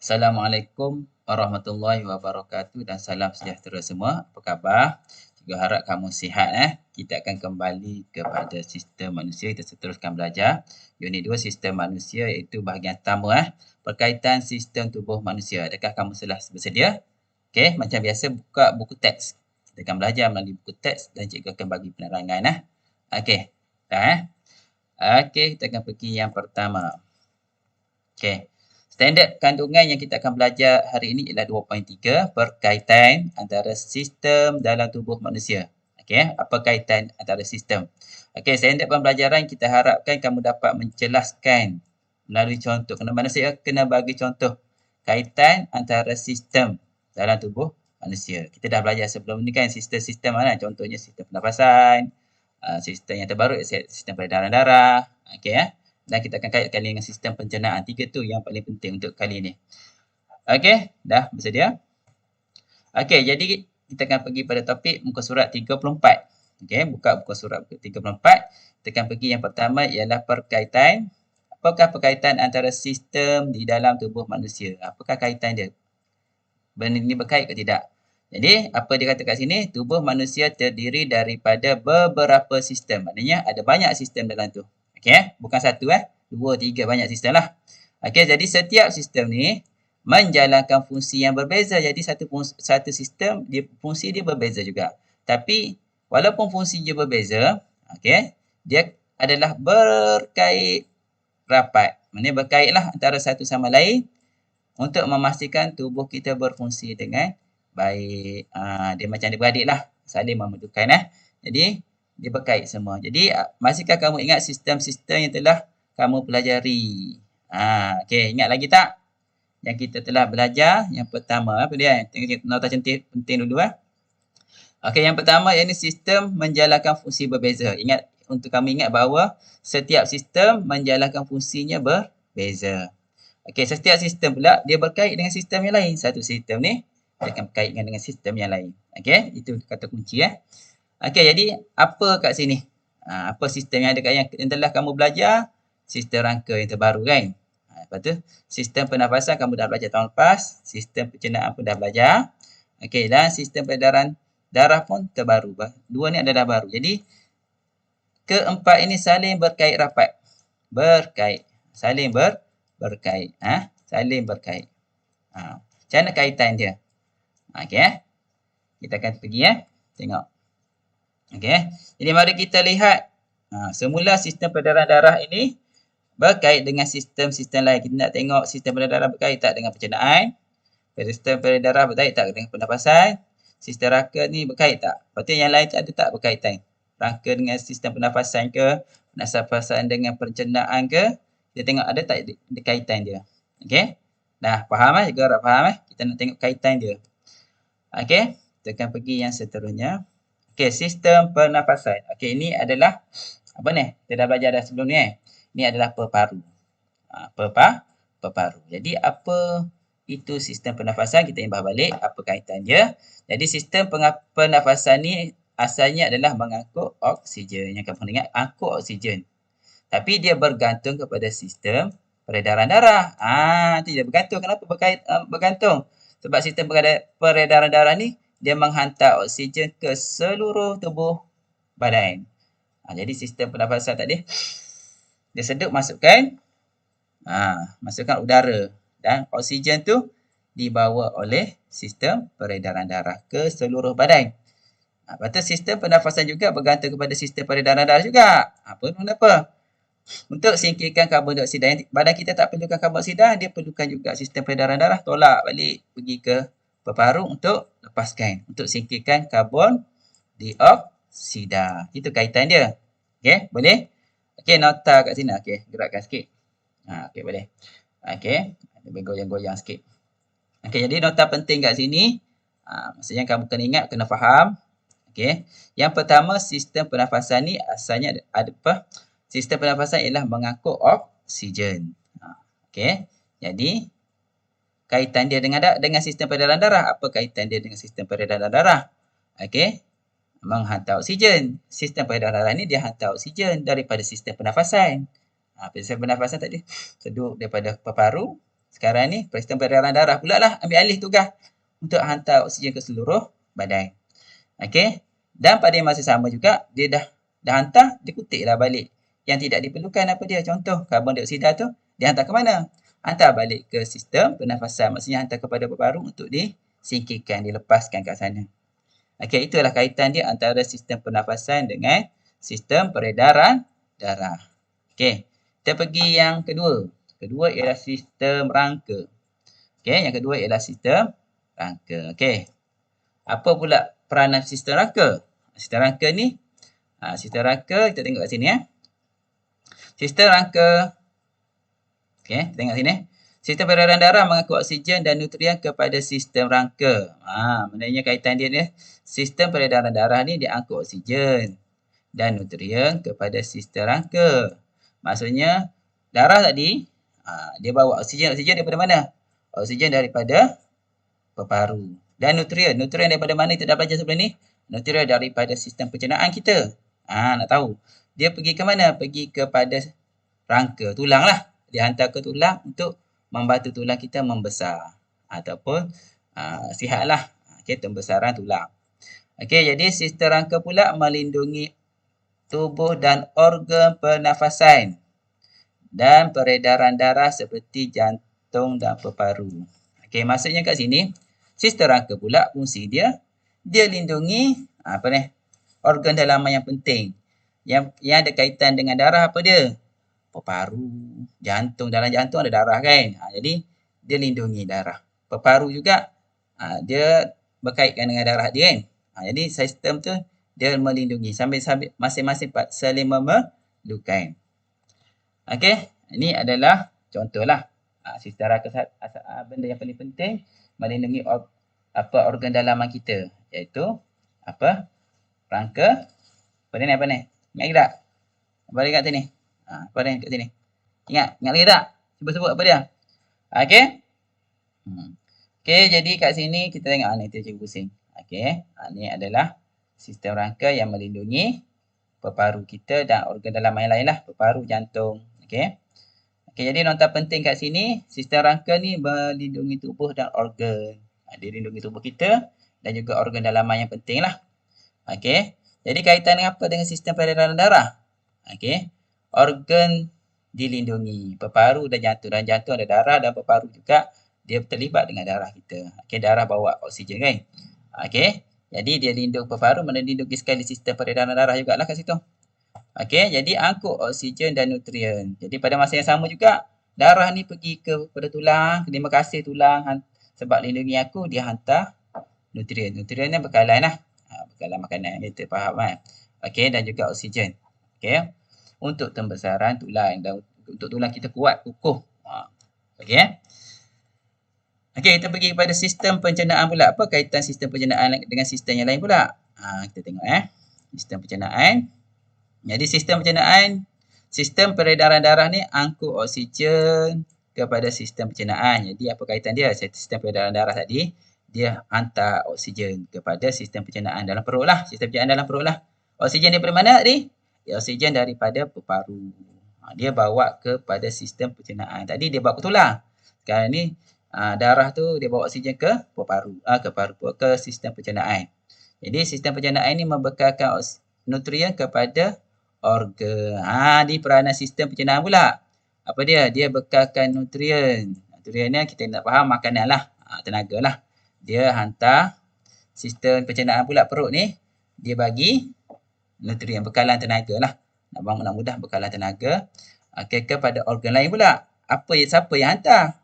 Assalamualaikum warahmatullahi wabarakatuh dan salam sejahtera semua. Apa khabar? Juga harap kamu sihat. Kita akan kembali kepada sistem manusia. Kita teruskan belajar. Unit 2 sistem manusia iaitu bahagian pertama berkaitan sistem tubuh manusia. Adakah kamu telah bersedia? Okey, macam biasa buka buku teks. Kita akan belajar melalui buku teks dan cikgu akan bagi penerangan. Okey, dah. Okey, kita akan pergi yang pertama. Okey. Standard kandungan yang kita akan belajar hari ini ialah 2.3 berkaitan antara sistem dalam tubuh manusia. Okey, apa kaitan antara sistem? Okey, standard pembelajaran kita harapkan kamu dapat menjelaskan melalui contoh. Kena manusia kena bagi contoh kaitan antara sistem dalam tubuh manusia. Kita dah belajar sebelum ni kan sistem-sistem mana? Contohnya sistem pernafasan, sistem yang terbaru sistem peredaran darah. Okey ya. Dan kita akan kaitkan dengan sistem pencernaan. 3 tu yang paling penting untuk kali ini. Okey, dah bersedia? Okey, jadi kita akan pergi pada topik muka surat 34. Okey, buka muka surat 34. Kita akan pergi yang pertama ialah perkaitan. Apakah perkaitan antara sistem di dalam tubuh manusia? Apakah kaitan dia? Benda ini berkait ke tidak? Jadi, apa dia kata kat sini? Tubuh manusia terdiri daripada beberapa sistem. Maknanya ada banyak sistem dalam tu. Okey, bukan satu 2, 3 banyak sistem lah. Okey, jadi setiap sistem ni menjalankan fungsi yang berbeza. Jadi satu sistem fungsi dia berbeza juga. Tapi walaupun fungsi dia berbeza, okey, dia adalah berkait rapat. Maknanya berkaitlah antara satu sama lain untuk memastikan tubuh kita berfungsi dengan baik. Dia macam adik-beradik lah, saling memerlukan. Jadi dia berkait semua. Jadi masihkah kamu ingat sistem-sistem yang telah kamu pelajari? Okey, ingat lagi tak? Yang kita telah belajar. Yang pertama, apa dia? Tengok nota cantik penting dulu. Okey, yang pertama ini sistem menjalankan fungsi berbeza. Ingat, untuk kamu ingat bahawa setiap sistem menjalankan fungsinya berbeza. Okey, setiap sistem pula dia berkait dengan sistem yang lain. Satu sistem ni dia akan berkait dengan sistem yang lain. Okey, itu kata kunci. Okey, jadi apa kat sini? Apa sistem yang ada kat yang telah kamu belajar? Sistem rangka yang terbaru kan? Lepas tu, sistem pernafasan kamu dah belajar tahun lepas. Sistem pencernaan pun dah belajar. Okey, dan sistem peredaran darah pun terbaru. Dua ni adalah baru. Jadi, keempat ini saling berkait rapat. Berkait. Saling berkait. Saling berkait. Macam mana kaitan dia? Okey, kita akan pergi tengok. Okey, jadi mari kita lihat. Semula sistem peredaran darah ini berkait dengan sistem-sistem lain. Kita nak tengok sistem peredaran darah berkait tak dengan pencernaan. Sistem peredaran darah berkait tak dengan pernafasan. Sistem rangka ni berkait tak? Lepas tu yang lain ada tak berkaitan? Rangka dengan sistem pernafasan ke? Pernafasan dengan pencernaan ke? Kita tengok ada tak kaitan dia. Okey? Dah faham juga harap faham Kita nak tengok kaitan dia. Okey, kita akan pergi yang seterusnya. Okey, sistem pernafasan. Okey, ini adalah apa ni? Kita dah belajar dah sebelum ni Ini adalah peparu. Peparu. Jadi apa itu sistem pernafasan? Kita imbah balik apa kaitan dia. Jadi sistem pernafasan ni asalnya adalah mengangkut oksigen. Yang kamu ingat, angkut oksigen. Tapi dia bergantung kepada sistem peredaran darah. Nanti dia bergantung. Kenapa bergantung? Sebab sistem peredaran darah ni dia menghantar oksigen ke seluruh tubuh badan. Jadi sistem pernafasan tadi dia sedut masukkan udara dan oksigen tu dibawa oleh sistem peredaran darah ke seluruh badan. Lepas tu sistem pernafasan juga bergantung kepada sistem peredaran darah juga. Kenapa? Untuk singkirkan karbon dioksida. Badan kita tak perlukan karbon dioksida, dia perlukan juga sistem peredaran darah tolak balik pergi ke peparu untuk lepaskan, untuk singkirkan karbon dioksida. Itu kaitan dia. Okey, boleh? Okey, nota kat sini. Okey, gerakkan sikit. Okey, boleh. Okey, ada bergoyang-goyang sikit. Okey, jadi nota penting kat sini, maksudnya kamu kena ingat, kena faham. Okey, yang pertama sistem pernafasan ni asalnya ada apa? Sistem pernafasan ialah mengangkut oksigen. Okey, jadi kaitan dia dengan sistem peredaran darah. Apa kaitan dia dengan sistem peredaran darah? Okey, menghantar oksigen. Sistem peredaran darah ni dia hantar oksigen daripada sistem pernafasan. Sistem pernafasan tadi sedut daripada peparu Sekarang ni sistem peredaran darah pula lah ambil alih tugas untuk hantar oksigen ke seluruh badan. Okey. Dan pada masa sama juga dia dah hantar, dia kutiklah balik. Yang tidak diperlukan apa dia? Contoh karbon dioksida tu dia hantar ke mana? Hantar balik ke sistem pernafasan. Maksudnya hantar kepada paru-paru untuk disingkirkan, dilepaskan kat sana. Okey, itulah kaitan dia antara sistem pernafasan dengan sistem peredaran darah. Okey, kita pergi yang kedua. Kedua ialah sistem rangka. Okey, yang kedua ialah sistem rangka. Okey. Apa pula peranan sistem rangka? Sistem rangka ni, sistem rangka kita tengok kat sini ya. Sistem rangka, okey, tengok sini. Sistem peredaran darah mengangkut oksigen dan nutrien kepada sistem rangka. Maknanya kaitan dia ni, sistem peredaran darah ni dia angkut oksigen dan nutrien kepada sistem rangka. Maksudnya darah tadi dia bawa oksigen daripada mana? Oksigen daripada peparu. Dan nutrien daripada mana kita dah belajar sebelum ni? Nutrien daripada sistem pencernaan kita. Nak tahu. Dia pergi ke mana? Pergi kepada rangka, tulang lah. Dia hantar ke tulang untuk membantu tulang kita membesar. Ataupun sihat lah. Okay, pembesaran tulang. Okay, jadi sistem rangka pula melindungi tubuh dan organ pernafasan dan peredaran darah seperti jantung dan peparu. Okay, maksudnya kat sini, sistem rangka pula fungsi dia lindungi organ dalaman yang penting. Yang ada kaitan dengan darah apa dia? Peparu, jantung. Dalam jantung ada darah kan? Jadi dia lindungi darah. Peparu juga dia berkaitan dengan darah dia kan? Jadi sistem tu dia melindungi sambil masing-masing saling memerlukan. Okey, ini adalah contohlah sistem rangka, benda yang paling penting melindungi organ dalaman kita, iaitu rangka. Apa ni? Ingat lagi tak? Apa dia kat sini? Apa dia kat sini? Ingat lagi tak? Sebut apa dia? Okey. Okey, jadi kat sini kita tengok ni tu cikgu pusing. Okey, ni adalah sistem rangka yang melindungi peparu kita dan organ dalaman yang lain lah, peparu, jantung. Okey. Okey, jadi nota penting kat sini, sistem rangka ni melindungi tubuh dan organ. Dia lindungi tubuh kita dan juga organ dalaman yang penting lah. Okey. Jadi kaitan dengan apa? Dengan sistem peredaran darah. Okey. Organ dilindungi, peparu dan jantung. Dan jantung ada darah dan peparu juga dia terlibat dengan darah kita. Okey, darah bawa oksigen kan. Okey. Jadi dia lindung peparu, melindungi sekali sistem peredaran darah jugalah kat situ. Okey, jadi angkut oksigen dan nutrien. Jadi pada masa yang sama juga, darah ni pergi kepada tulang. Terima kasih tulang sebab lindungi aku, dia hantar nutrien. Nutrien ni bekalan lah. Bekalan makanan, kita faham kan. Okey, dan juga oksigen. Okey, untuk pembesaran tulang dan untuk tulang kita kuat, kukuh. Okey. Okey, kita pergi kepada sistem pencernaan pula. Apa kaitan sistem pencernaan dengan sistem yang lain pula? Kita tengok sistem pencernaan. Jadi sistem pencernaan, sistem peredaran darah ni angkut oksigen kepada sistem pencernaan. Jadi apa kaitan dia? Sistem peredaran darah tadi, dia hantar oksigen kepada sistem pencernaan dalam perut lah. Sistem pencernaan dalam perut lah. Oksigen daripada mana tadi? Oksigen daripada peparu. Dia bawa kepada sistem pencernaan. Tadi dia bawa ke tulang. Sekarang ni darah tu dia bawa oksigen ke peparu, ke sistem pencernaan. Jadi sistem pencernaan ni membekalkan nutrien kepada organ. Di peranan sistem pencernaan pula. Apa dia? Dia bekalkan nutrien. Nutrien ni kita nak faham makanan lah, tenaga lah. Dia hantar sistem pencernaan pula perut ni, dia bagi nutrien, bekalan tenaga lah. Nak mudah bekalan tenaga. Kepada organ lain pula. Siapa yang hantar?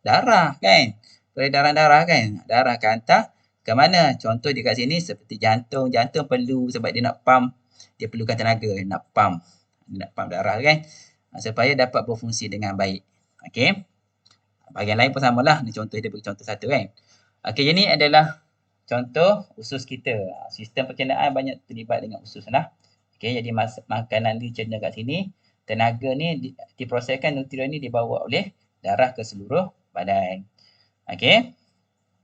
Darah kan? Peredaran darah kan? Darah akan hantar ke mana? Contoh di kat sini seperti jantung. Jantung perlu sebab dia nak pump. Dia perlukan tenaga. Nak pump darah kan? Supaya dapat berfungsi dengan baik. Okey. Bahagian lain pun samalah. Ni contoh dia bagi contoh satu kan? Okey, ini adalah contoh usus kita. Sistem pencernaan banyak terlibat dengan usus lah. Okey, jadi makanan dicerna kat sini. Tenaga ni diproseskan, nutrien ni dibawa oleh darah ke seluruh badan. Okey.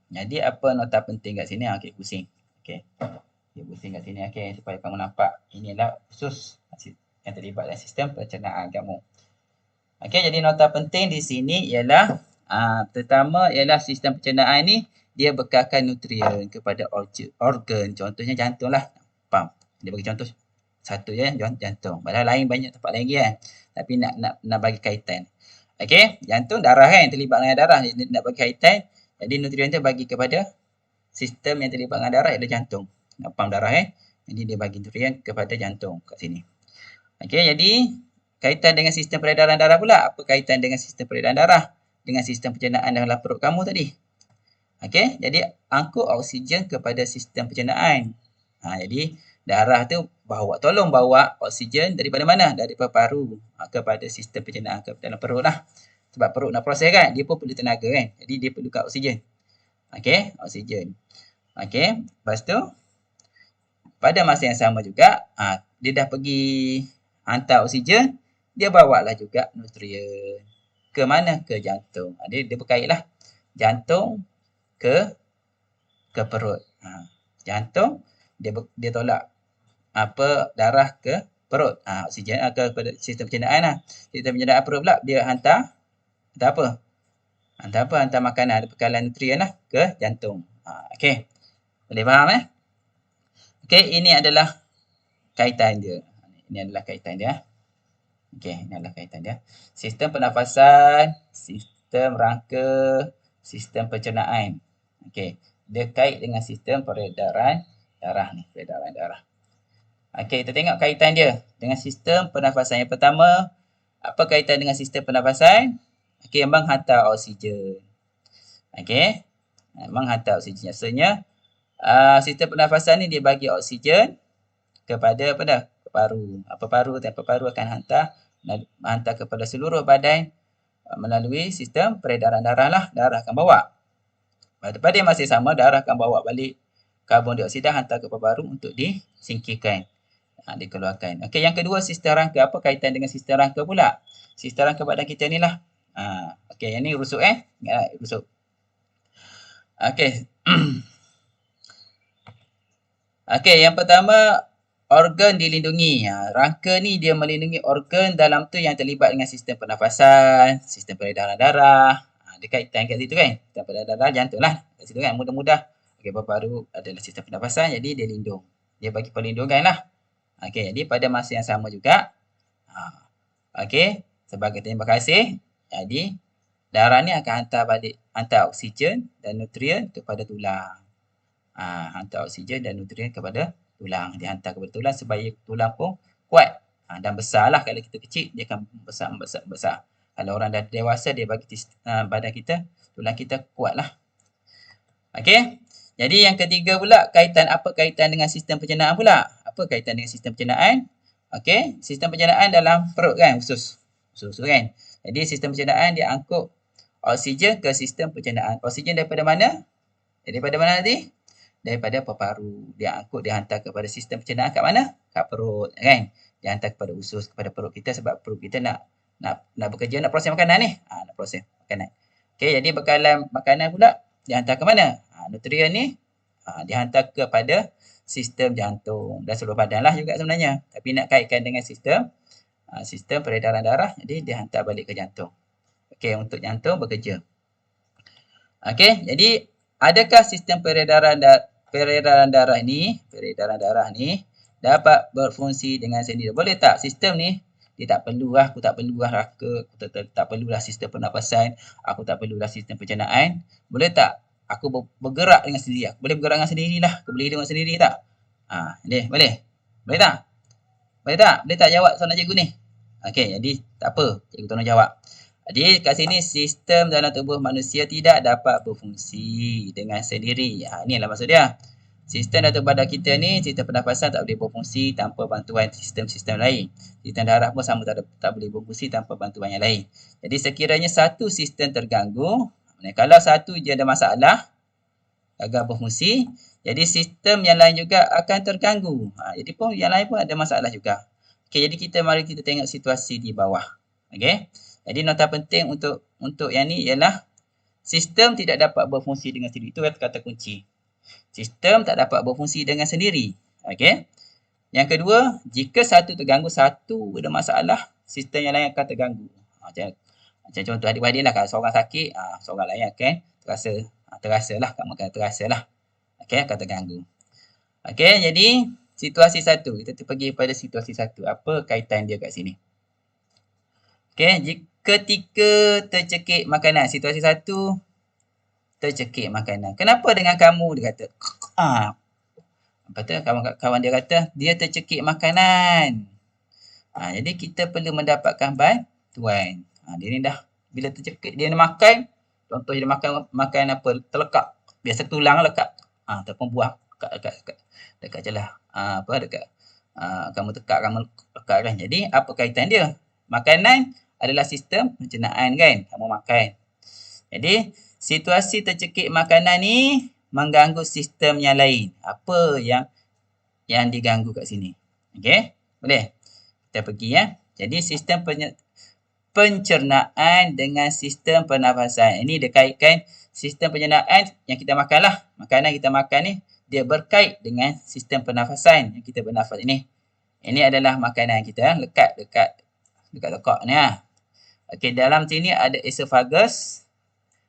Jadi apa nota penting kat sini? Okey, pusing. Okey. Dia pusing kat sini supaya kamu nampak inilah usus yang terlibat dalam sistem pencernaan kamu. Okey, jadi nota penting di sini ialah Pertama ialah sistem pencernaan ni dia bekalkan nutrien kepada organ. Contohnya jantung lah. Pam. Dia bagi contoh satu je jantung. Padahal lain banyak tempat lagi kan. Tapi nak bagi kaitan. Okey, jantung darah kan, terlibat dengan darah. Dia nak bagi kaitan. Jadi nutrien tu bagi kepada sistem yang terlibat dengan darah iaitu jantung. Nak pam darah kan. Jadi dia bagi nutrien kepada jantung kat sini. Okey, jadi kaitan dengan sistem peredaran darah pula. Apa kaitan dengan sistem peredaran darah? Dengan sistem pencernaan dalam perut kamu tadi. Okey, jadi angkut oksigen kepada sistem pencernaan. Jadi darah tu tolong bawa oksigen daripada mana? Daripada paru kepada sistem pencernaan ke dalam perut lah. Sebab perut nak proses kan, dia pun perlu tenaga kan. Jadi dia perlukan oksigen. Okey, oksigen. Okey, lepas tu pada masa yang sama juga, dia dah pergi hantar oksigen, dia bawa lah juga nutrien. Ke mana? Ke jantung. Dia berkaitlah jantung ke perut. Jantung dia tolak darah ke perut. Oksigen ke sistem pencernaan lah. Sistem pencernaan perut pula dia hantar apa? Hantar makanan, ada bekalan nutrien lah ke jantung. Okey. Boleh faham Okey, ini adalah kaitan dia. Ini adalah kaitan dia. Okey, ini adalah kaitan dia. Sistem pernafasan, sistem rangka, sistem pencernaan. Okey, dia kait dengan sistem peredaran darah ni, peredaran darah. Okey, kita tengok kaitan dia dengan sistem pernafasan. Yang pertama, apa kaitan dengan sistem pernafasan? Okey, menghantar oksigen. Okey, menghantar oksigen. Maksudnya, sistem pernafasan ni dia bagi oksigen kepada apa dah? Paru. Paru akan hantar kepada seluruh badan melalui sistem peredaran darah lah. Darah akan bawa. Pada masa yang sama, darah akan bawa balik karbon dioksida hantar ke paru untuk disingkirkan. Dikeluarkan. Okey, yang kedua sistem rangka. Apa kaitan dengan sistem rangka pula? Sistem rangka badan kita ni lah. Okey, yang ni rusuk Ingatlah rusuk. Okey. Okey, yang pertama organ dilindungi. Rangka ni dia melindungi organ dalam tu yang terlibat dengan sistem pernafasan, sistem peredaran darah. Dia kaitan kat situ kan. Sistem peredaran darah jantung lah. Kat situ kan mudah-mudah. Okey, paru adalah sistem pernafasan jadi dia lindung. Dia bagi perlindungan lah. Okey, jadi pada masa yang sama juga. Okey, sebagai terima kasih. Jadi darah ni akan hantar oksigen dan nutrien kepada tulang. Hantar oksigen dan nutrien kepada tulang. Dia hantar kepada tulang supaya tulang pun kuat. Dan besar lah. Kalau kita kecil, dia akan besar. Kalau orang dah dewasa, dia bagi badan kita, tulang kita kuat lah. Okey. Jadi yang ketiga pula, apa kaitan dengan sistem pencernaan pula? Apa kaitan dengan sistem pencernaan? Okey, sistem pencernaan dalam perut kan, usus kan. Jadi sistem pencernaan dia angkut oksigen ke sistem pencernaan. Oksigen daripada mana? Daripada mana tadi? Daripada paru. Dia hantar kepada sistem pencernaan kat mana? Kat perut kan. Dia hantar kepada usus, kepada perut kita sebab perut kita nak bekerja, nak proses makanan ni. Nak proses makanan. Okey, jadi bekalan makanan pula dia hantar ke mana? Nutrien ni dihantar kepada sistem jantung dan seluruh badan lah juga sebenarnya. Tapi nak kaitkan dengan sistem peredaran darah, jadi dia hantar balik ke jantung. Okey, untuk jantung bekerja. Okey, jadi adakah sistem peredaran darah ni dapat berfungsi dengan sendiri? Boleh tak sistem ni dia tak perlulah, aku tak perlulah rangka, aku tak perlulah sistem pernafasan, aku tak perlulah sistem pencernaan. Boleh tak aku bergerak dengan sendiri? Aku boleh bergerak dengan sendiri lah. Aku boleh hidup dengan sendiri tak? Boleh? Boleh tak? Boleh tak jawab soalan cikgu ni? Okey, jadi tak apa. Cikgu tolong jawab. Jadi kat sini sistem dalam tubuh manusia tidak dapat berfungsi dengan sendiri. Inilah maksud dia. Sistem dalam tubuh badan kita ni, sistem pernafasan tak boleh berfungsi tanpa bantuan sistem-sistem lain. Sistem darah pun sama tak boleh berfungsi tanpa bantuan yang lain. Jadi sekiranya satu sistem terganggu, kalau satu je ada masalah, gagal berfungsi, jadi sistem yang lain juga akan terganggu. Jadi pun yang lain pun ada masalah juga. Okey, jadi mari kita tengok situasi di bawah. Okey. Jadi nota penting untuk yang ni ialah sistem tidak dapat berfungsi dengan sendiri. Itu kata kunci. Sistem tak dapat berfungsi dengan sendiri. Okey. Yang kedua, jika satu terganggu, satu ada masalah, sistem yang lain akan terganggu. Macam contoh adik-beradik lah, kalau seorang sakit, seorang lain akan terasalah, kamu akan terasalah. Okey, akan terganggu. Okey, jadi situasi satu. Kita pergi pada situasi satu. Apa kaitan dia kat sini? Okey, ketika tercekik makanan. Situasi satu, tercekik makanan. Kenapa dengan kamu? Dia kata. Lepas tu kawan dia kata, dia tercekik makanan. Jadi kita perlu mendapatkan bantuan. Dia ni dah, bila tercekik, dia nak makan. Contoh dia makan apa? Terlekap. Biasa tulang lekat. Ataupun buah dekat celah. Dekat kamu tekak, kamu lekat kan. Jadi apa kaitan dia? Makanan adalah sistem pencernaan kan. Kamu makan. Jadi situasi tercekik makanan ni mengganggu sistem yang lain. Apa yang diganggu kat sini? Okey? Boleh? Kita pergi ya. Jadi sistem pencernaan dengan sistem pernafasan. Ini dia kaitkan sistem pencernaan yang kita makan lah. Makanan kita makan ni, dia berkait dengan sistem pernafasan yang kita bernafas ini. Ini adalah makanan kita lekat lekak ni lah. Okey, dalam sini ada esophagus.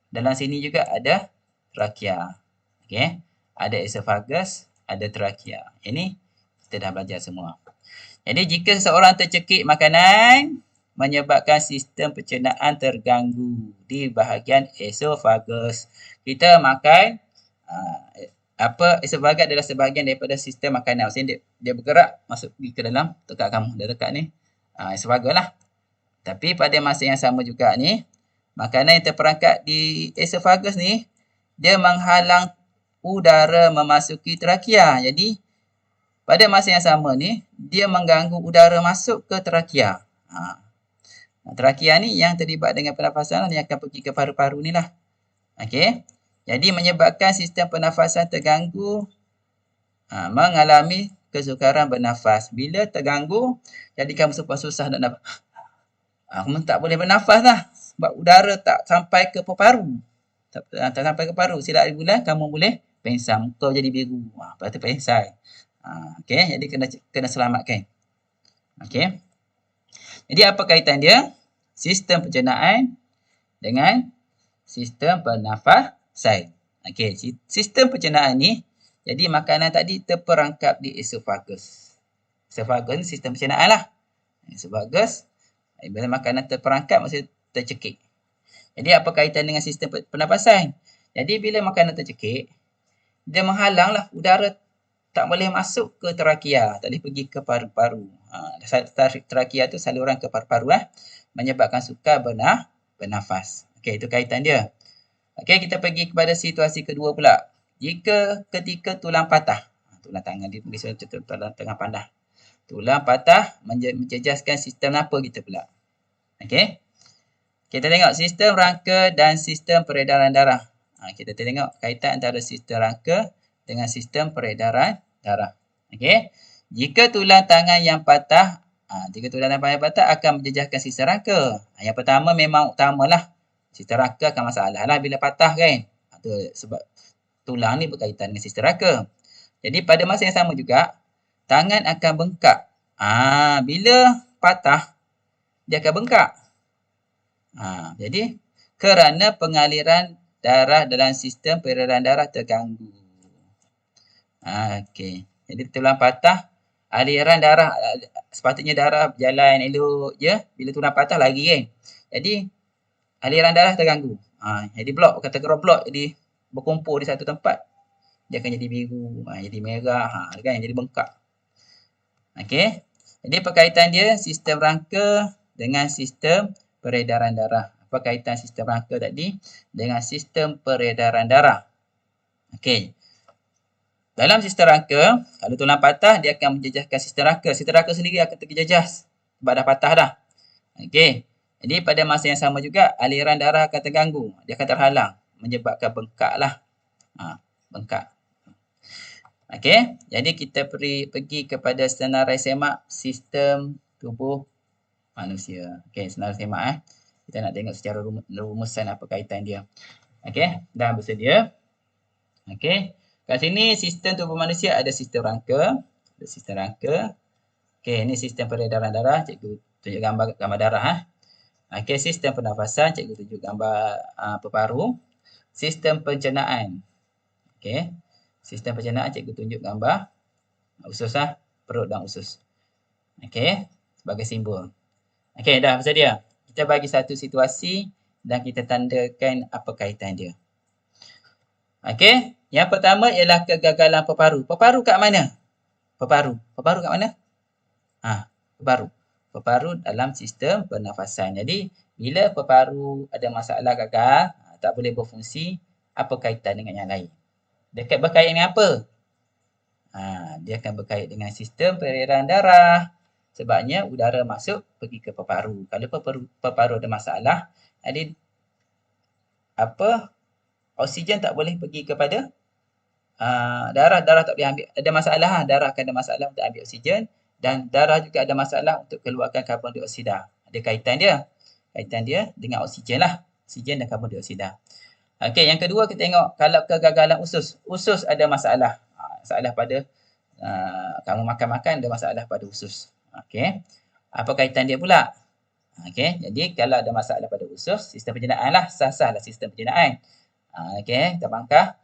Dalam sini juga ada trakea. Okey, ada esophagus, ada trakea. Ini kita dah belajar semua. Jadi jika seseorang tercekik makanan, menyebabkan sistem pencernaan terganggu di bahagian esophagus. Kita makan, esophagus adalah sebahagian daripada sistem makanan. Maksudnya dia bergerak masuk pergi ke dalam tekak kamu. Dia dekat ni, esophagus lah. Tapi pada masa yang sama juga ni, makanan yang terperangkap di esophagus ni, dia menghalang udara memasuki trakea. Jadi, pada masa yang sama ni, dia mengganggu udara masuk ke trakea. Trakea ni yang terlibat dengan pernafasan yang akan pergi ke paru-paru ni lah. Okey. Jadi, menyebabkan sistem pernafasan terganggu, mengalami kesukaran bernafas. Bila terganggu, jadi kamu susah nak nafas. Kamu tak boleh bernafas lah. Sebab udara tak sampai ke paru. Tak sampai ke paru. Silap bulan, kamu boleh pengsan. Muka jadi biru. Lepas tu pengsan. Okey, jadi kena selamatkan. Okey. Jadi apa kaitan dia? Sistem pencernaan dengan sistem pernafasan. Okey, sistem pencernaan ni, jadi makanan tadi terperangkap di esophagus. Esophagus ni sistem pencernaan lah. Esophagus, bila makanan terperangkap, maksudnya tercekik. Jadi apa kaitan dengan sistem pernafasan? Jadi bila makanan tercekik, dia menghalang lah udara tak boleh masuk ke trakea, tak boleh pergi ke paru-paru. Trakea tu saluran ke paru-paru menyebabkan sukar bernafas. Okey, itu kaitan dia. Okey, kita pergi kepada situasi kedua pula. Jika ketika tulang patah, tulang tangan dia tulis tulang tengah pandah. Tulang patah menjejaskan sistem apa kita pula? Okey. Kita tengok sistem rangka dan sistem peredaran darah. Kita tengok kaitan antara sistem rangka dengan sistem peredaran darah. Okey. Jika tulang tangan yang patah, akan menjejaskan sistem rangka. Yang pertama memang utamalah. Sistem rangka akan masalah lah bila patah kan. Sebab tulang ni berkaitan dengan sistem rangka. Jadi pada masa yang sama juga, tangan akan bengkak. Bila patah, dia akan bengkak. Jadi kerana pengaliran darah dalam sistem peredaran darah terganggu. Okey. Jadi tulang patah, aliran darah, sepatutnya darah berjalan elok je. Bila tulang patah lagi kan. Jadi aliran darah terganggu. Jadi kategori blok, jadi berkumpul di satu tempat. Dia akan jadi biru, jadi merah, kan, jadi bengkak. Okey. Jadi perkaitan dia sistem rangka dengan sistem peredaran darah. Apa kaitan sistem rangka tadi dengan sistem peredaran darah? Okey. Dalam sistem rangka, kalau tulang patah, dia akan menjejaskan sistem rangka. Sistem rangka sendiri akan terjejas sebab dah patah dah. Okey. Jadi pada masa yang sama juga, aliran darah akan terganggu. Dia akan terhalang. Menyebabkan bengkak lah. Bengkak. Okey. Jadi kita pergi kepada senarai semak sistem tubuh manusia. Okey, senarai semak kita nak tengok secara rumusan apa kaitan dia. Okey, dah bersedia. Okey. Kat sini sistem tubuh manusia ada sistem rangka. Ada sistem rangka. Okey, ini sistem peredaran darah. Cikgu tunjuk gambar darah. Okey, sistem pernafasan, cikgu tunjuk gambar peparu. Sistem pencernaan. Okey. Sistem pencernaan, cikgu tunjuk gambar usus perut dan usus. Okey, sebagai simbol. Okey, dah bersedia. Kita bagi satu situasi dan kita tandakan apa kaitan dia. Okey, yang pertama ialah kegagalan peparu. Peparu kat mana? Peparu. Peparu kat mana? Peparu. Peparu dalam sistem pernafasan. Jadi, bila peparu ada masalah gagal, tak boleh berfungsi, apa kaitan dengan yang lain? Dekat berkait dengan apa? Dia akan berkait dengan sistem peredaran darah. Sebabnya udara masuk pergi ke peparu. Kalau peparu ada masalah, jadi oksigen tak boleh pergi kepada darah. Darah tak boleh ambil, ada masalah. Darah akan ada masalah untuk ambil oksigen dan darah juga ada masalah untuk keluarkan karbon dioksida. Ada kaitan dia. Kaitan dia dengan oksigen lah. Oksigen dan karbon dioksida. Okey, yang kedua kita tengok kalau kegagalan usus. Usus ada masalah. Masalah pada kamu makan-makan ada masalah pada usus. Okey. Apa kaitan dia pula? Okey, jadi kalau ada masalah pada usus, sistem pencernaan lah. Sah-sah lah sistem pencernaan. Okey, kita bangkah.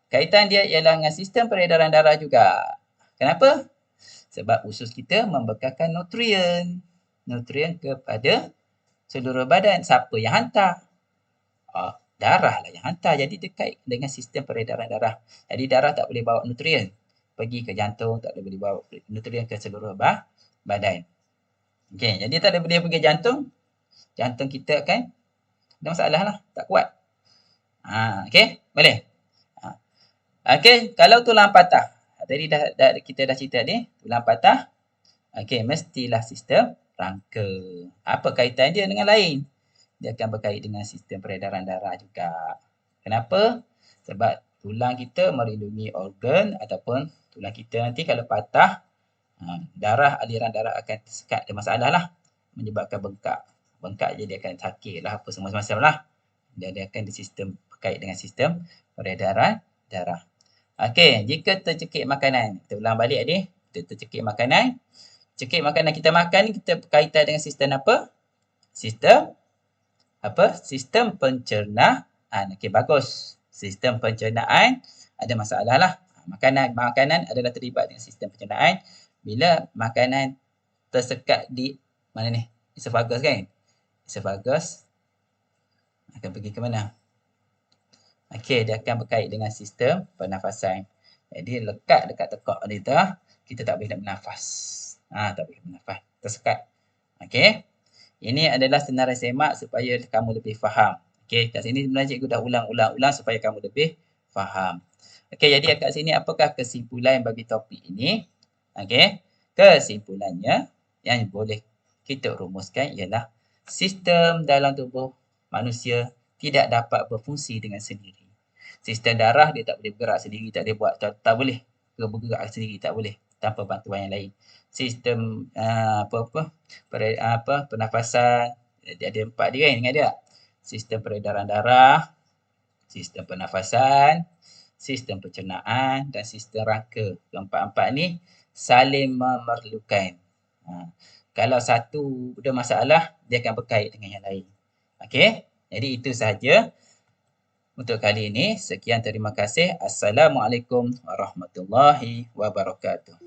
Kaitan dia ialah dengan sistem peredaran darah juga. Kenapa? Sebab usus kita membekalkan nutrien. Nutrien kepada seluruh badan. Siapa yang hantar? Darah lah yang hantar. Jadi dekat dengan sistem peredaran darah. Jadi darah tak boleh bawa nutrien pergi ke jantung, tak boleh bawa nutrien ke seluruh badan. Okey, jadi tak boleh pergi jantung. Jantung kita akan ada masalah lah, tak kuat. Okey, boleh? Okey, kalau tulang patah. Tadi kita dah cerita ni, tulang patah. Okey, mestilah sistem rangka. Apa kaitan dia dengan lain? Dia akan berkait dengan sistem peredaran darah juga. Kenapa? Sebab tulang kita melindungi organ ataupun tulang kita nanti kalau patah, aliran darah akan tersekat, ada masalah lah. Menyebabkan bengkak. Bengkak jadi akan sakit lah, apa semua-semua lah. Dia akan di sistem berkait dengan sistem peredaran darah. Okey, jika tercekik makanan. Kita ulang balik adik. Kita tercekik makanan. Cekik makanan kita makan, kita berkaitan dengan sistem apa? Sistem pencernaan. Okey, bagus. Sistem pencernaan ada masalah lah. Makanan adalah terlibat dengan sistem pencernaan. Bila makanan tersekat di mana ni? Esophagus kan? Esophagus akan pergi ke mana? Okey, dia akan berkait dengan sistem pernafasan. Jadi lekat dekat tekak kita tak boleh nak bernafas. Tak boleh bernafas. Tersekat. Okey. Ini adalah senarai semak supaya kamu lebih faham. Okey, kat sini sebenarnya cikgu dah ulang-ulang supaya kamu lebih faham. Okey, jadi kat sini apakah kesimpulan bagi topik ini? Okey, kesimpulannya yang boleh kita rumuskan ialah sistem dalam tubuh manusia tidak dapat berfungsi dengan sendiri. Sistem darah dia tak boleh bergerak sendiri, tak boleh buat, tak boleh bergerak sendiri, tak boleh tanpa bantuan yang lain. Sistem pernafasan ada 4 dia kan, ingat tak? Sistem peredaran darah, sistem pernafasan, sistem pencernaan dan sistem rangka. Keempat-empat ni saling memerlukan. Kalau satu ada masalah, dia akan berkait dengan yang lain. Okey, jadi itu sahaja untuk kali ini. Sekian, terima kasih. Assalamualaikum warahmatullahi wabarakatuh.